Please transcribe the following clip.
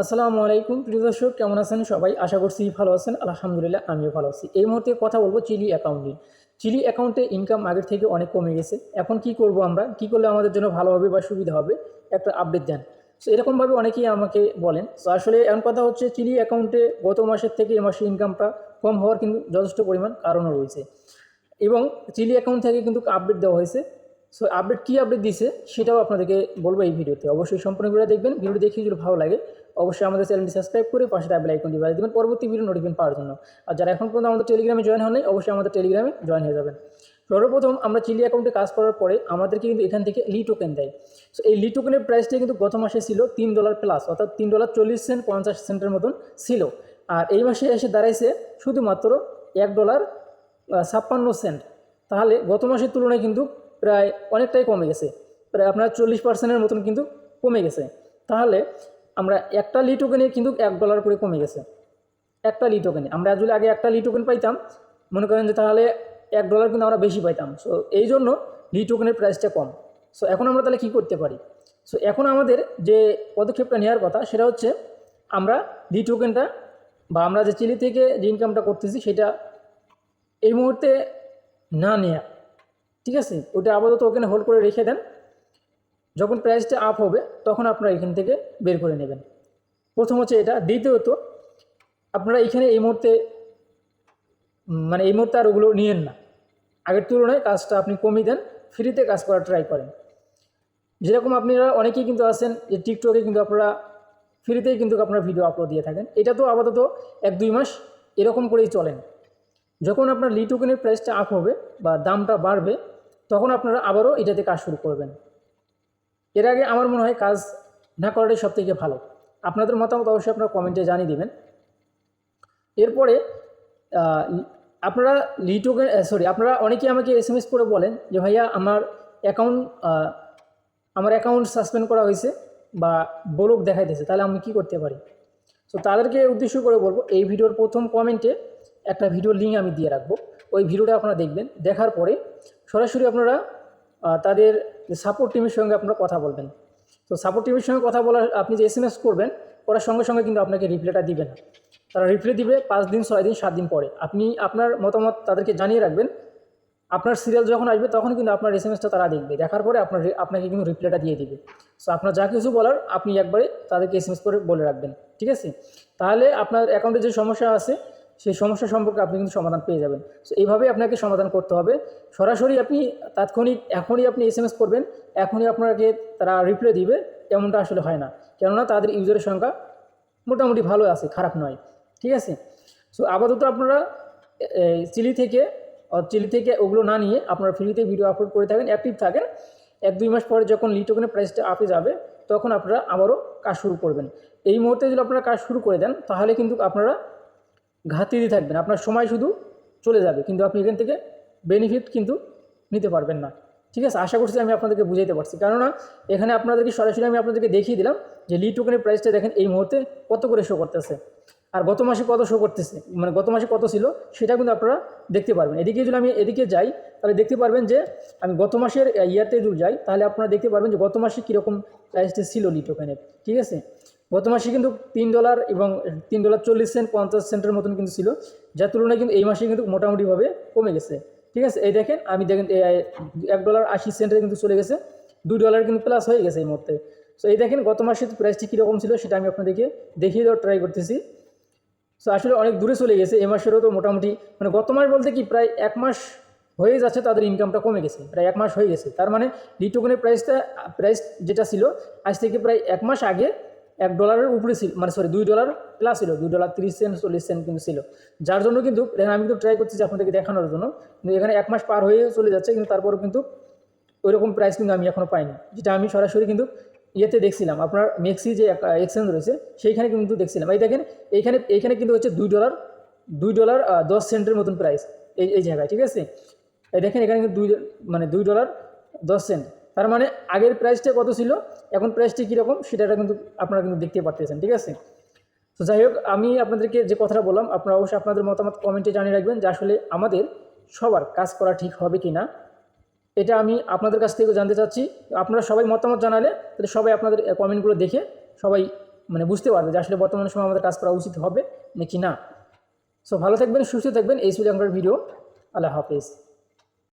আসসালামু আলাইকুম প্রিয় দর্শক, কেমন আছেন সবাই? আশা করছি ভালো আছেন। আলহামদুলিল্লাহ, আমিও ভালো আছি। এই মুহূর্তে কথা বলবো চিলি অ্যাকাউন্ট নিয়ে। চিলি অ্যাকাউন্টে ইনকাম আগের থেকে অনেক কমে গেছে। এখন কি করব আমরা? কি করলে আমাদের জন্য ভালো হবে বা সুবিধা হবে? একটা আপডেট দেন। সো এরকমভাবে অনেকেই আমাকে বলেন। সো আসলে এমন কথা হচ্ছে, চিলি অ্যাকাউন্টে গত মাসের থেকে এ মাসে ইনকামটা কম হওয়ার কিন্তু যথেষ্ট পরিমাণ কারণও রয়েছে। এবং চিলি অ্যাকাউন্ট থেকে কিন্তু আপডেট দেওয়া হয়েছে। সো আপডেট কী আপডেট দিছে সেটাও আপনাদেরকে বলবো এই ভিডিওতে। অবশ্যই সম্পূর্ণ ভিডিও দেখবেন। ভিডিও দেখে যদি ভালো লাগে অবশ্যই আমাদের চ্যানেলটি সাবস্ক্রাইব করে পাশে বেল আইকনটি বাজিয়ে দেবেন পরবর্তী ভিডিও নোটিফিকেশন পাওয়ার জন্য। আর যারা এখন পর্যন্ত আমাদের টেলিগ্রামে জয়েন হন নাই, অবশ্যই আমাদের টেলিগ্রামে জয়েন হয়ে যাবেন। সর্বপ্রথম আমরা চিলি অ্যাকাউন্টে কাজ করার পরে আমাদেরকে কিন্তু এখান থেকে লি টোকেন দেয়। সো এই লি টোকেনের প্রাইসটা কিন্তু গত মাসে ছিল $3 প্লাস, অর্থাৎ $3.40 50 সেন্টের মতন ছিল। আর এই মাসে এসে দাঁড়াইছে শুধুমাত্র $1.56। তাহলে গত মাসের তুলনায় কিন্তু প্রায় অনেকটাই কমে গেছে, প্রায় আপনার 40%-এর মতন কিন্তু কমে গেছে। তাহলে আমরা একটা লি টোকেনে কিন্তু $1 করে কমে গেছে। একটা লি টোকেনে আমরা যদি আগে একটা লি টোকেন পাইতাম, মনে করেন যে তাহলে $1 কিন্তু আমরা বেশি পাইতাম। সো এই জন্য লি টোকেনের প্রাইসটা কম। সো এখন আমরা তাহলে কী করতে পারি? সো এখন আমাদের যে পদক্ষেপটা নেওয়ার কথা সেটা হচ্ছে, আমরা লি টোকেনটা বা আমরা যে চিলি থেকে যে ইনকামটা করতেছি সেটা এই মুহূর্তে না নেয়া, ঠিক আছে? ওটা আপাতত ওখানে হোল্ড করে রেখে দেন। যখন প্রাইসটা আপ হবে তখন আপনারা এখান থেকে বের করে নেবেন। প্রথম হচ্ছে এটা। দ্বিতীয়ত, আপনারা এখানে এই মুহূর্তে আর ওগুলো নিয়েন না। আগের তুলনায় কাজটা আপনি কমিয়ে দেন, ফ্রিতে কাজ করার ট্রাই করেন। যেরকম আপনারা অনেকেই কিন্তু আছেন যে টিকটকে কিন্তু আপনারা ফ্রিতেই কিন্তু আপনারা ভিডিও আপলোড দিয়ে থাকেন। এটা তো আপাতত 1-2 মাস এরকম করেই চলেন। যখন আপনার লি টোকেনের প্রাইসটা আপ হবে বা দামটা বাড়বে, তখন আপনারা আবারও এটাতে কাজ শুরু করবেন। এর আগে আমার মনে হয় কাজ না করাটাই সবথেকে ভালো। আপনাদের মতামত অবশ্যই আপনারা কমেন্টে জানিয়ে দেবেন। এরপরে আপনারা লি টোকেন আপনারা অনেকেই আমাকে SMS করে বলেন যে ভাইয়া আমার অ্যাকাউন্ট সাসপেন্ড করা হয়েছে বা ব্লক দেখাইতেছে, তাহলে আমি কি করতে পারি? সো তাদেরকে উদ্দেশ্য করে বলবো, এই ভিডিওর প্রথম কমেন্টে একটা ভিডিওর লিঙ্ক আমি দিয়ে রাখবো। ওই ভিডিওটা আপনারা দেখবেন। দেখার পরে সরাসরি আপনারা তাদের সাপোর্ট টিমের সঙ্গে আপনারা কথা বলবেন। তো সাপোর্ট টিমের সঙ্গে কথা বলার আপনি যে SMS করবেন, ওরা সঙ্গে সঙ্গে কিন্তু আপনাকে রিপ্লাইটা দিবে না। তারা রিপ্লাই দিবে 5 দিন, 6 দিন, 7 দিন পরে। আপনি আপনার মতামত তাদেরকে জানিয়ে রাখবেন। আপনার সিরিয়াল যখন আসবে তখন কিন্তু আপনার SMSটা তারা দেখবে। দেখার পরে আপনাকে কিন্তু রিপ্লাইটা দিয়ে দিবে। সো আপনার যা কিছু বলার আপনি একবারে তাদেরকে SMS করে বলে রাখবেন, ঠিক আছে? তাহলে আপনার অ্যাকাউন্টে যে সমস্যা আছে সেই সমস্যা সম্পর্কে আপনি কিন্তু সমাধান পেয়ে যাবেন। সো এইভাবেই আপনাকে সমাধান করতে হবে। সরাসরি আপনি এখনই আপনি SMS করবেন, এখনই আপনাকে তারা রিপ্লাই দিবে, এমনটা আসলে হয় না। কেননা তাদের ইউজারের সংখ্যা মোটামুটি ভালো আছে, খারাপ নয়, ঠিক আছে? সো আপাতত আপনারা চিলি থেকে ওগুলো না নিয়ে আপনারা ফ্রিতে ভিডিও আপলোড করে থাকেন, অ্যাক্টিভ থাকেন। 1-2 মাস পরে যখন লি টোকেনের প্রাইসটা আপে যাবে তখন আপনারা আবারও কাজ শুরু করবেন। এই মুহূর্তে যদি আপনারা কাজ শুরু করে দেন তাহলে কিন্তু আপনারা ঘাটতি দিয়ে থাকবেন, আপনার সময় শুধু চলে যাবে, কিন্তু আপনি এখান থেকে বেনিফিট কিন্তু নিতে পারবেন না, ঠিক আছে? আশা করছি আমি আপনাদেরকে বুঝাইতে পারছি। কেননা এখানে আপনাদেরকে সরাসরি আমি আপনাদেরকে দেখিয়ে দিলাম যে লি টোকেনের প্রাইসটা দেখেন এই মুহূর্তে কত করে শো করতেছে, আর গত মাসে কত শো করতেছে, মানে গত মাসে কত ছিল সেটা কিন্তু আপনারা দেখতে পারবেন। এদিকে যদি আমি এদিকে যাই তাহলে দেখতে পারবেন যে আমি গত মাসের ইয়াতে যদি যাই তাহলে আপনারা দেখতে পারবেন যে গত মাসে কীরকম প্রাইসটা ছিল লি টোকেনের, ঠিক আছে? গত মাসে কিন্তু $3 এবং $3.40 50 সেন্টের মতন কিন্তু ছিল, যার তুলনায় কিন্তু এই মাসে কিন্তু মোটামুটিভাবে কমে গেছে, ঠিক আছে? এই দেখেন $1.80 কিন্তু চলে গেছে, $2 কিন্তু প্লাস হয়ে গেছে এই মুহূর্তে। সো এই দেখেন গত মাসের প্রাইসটি কীরকম ছিল সেটা আমি আপনাদেরকে দেখিয়ে দেওয়ার ট্রাই করতেছি। সো আসলে অনেক দূরে চলে গেছে। এ মাসেরও তো মোটামুটি মানে গত মাস বলতে কি প্রায় 1 মাস হয়ে যাচ্ছে তাদের ইনকামটা কমে গেছে, প্রায় 1 মাস হয়ে গেছে। তার মানে লি টোকেনের প্রাইস যেটা ছিল আজ থেকে প্রায় 1 মাস আগে $1 উপরে ছিল, মানে $2 প্লাস ছিল, $2.30 40 সেন্ট কিন্তু ছিল। যার জন্য কিন্তু আমি কিন্তু ট্রাই করছি যে আপনাদেরকে দেখানোর জন্য, কিন্তু এখানে 1 মাস পার হয়ে চলে যাচ্ছে, কিন্তু তারপরেও কিন্তু ওইরকম প্রাইস কিন্তু আমি এখনও পাইনি, যেটা আমি সরাসরি কিন্তু ইয়েতে দেখছিলাম, আপনার মেক্সি যে এক্সচেঞ্জ রয়েছে সেইখানে কিন্তু দেখছিলাম। এই দেখেন এইখানে কিন্তু হচ্ছে $2.10 সেন্টের মতন প্রাইস এই জায়গায়, ঠিক আছে? এই দেখেন এখানে কিন্তু $2.10। তার মানে আগের প্রাইসটা কত ছিল, এখন প্রাইসটি কীরকম সেটা কিন্তু আপনারা কিন্তু দেখতে পারতেছেন, ঠিক আছে? তো যাই হোক, আমি আপনাদেরকে যে কথাটা বললাম আপনারা অবশ্যই আপনাদের মতামত কমেন্টে জানিয়ে রাখবেন যে আসলে আমাদের সবার কাজ করা ঠিক হবে কি না, এটা আমি আপনাদের কাছ থেকেও জানতে চাচ্ছি। আপনারা সবাই মতামত জানালে তাহলে সবাই আপনাদের কমেন্টগুলো দেখে সবাই মানে বুঝতে পারবে যে আসলে বর্তমান সময় আমাদের কাজ করা উচিত হবে নাকি না। সো ভালো থাকবেন, সুস্থ থাকবেন। এই ছিল আমার ভিডিও। আল্লাহ হাফেজ।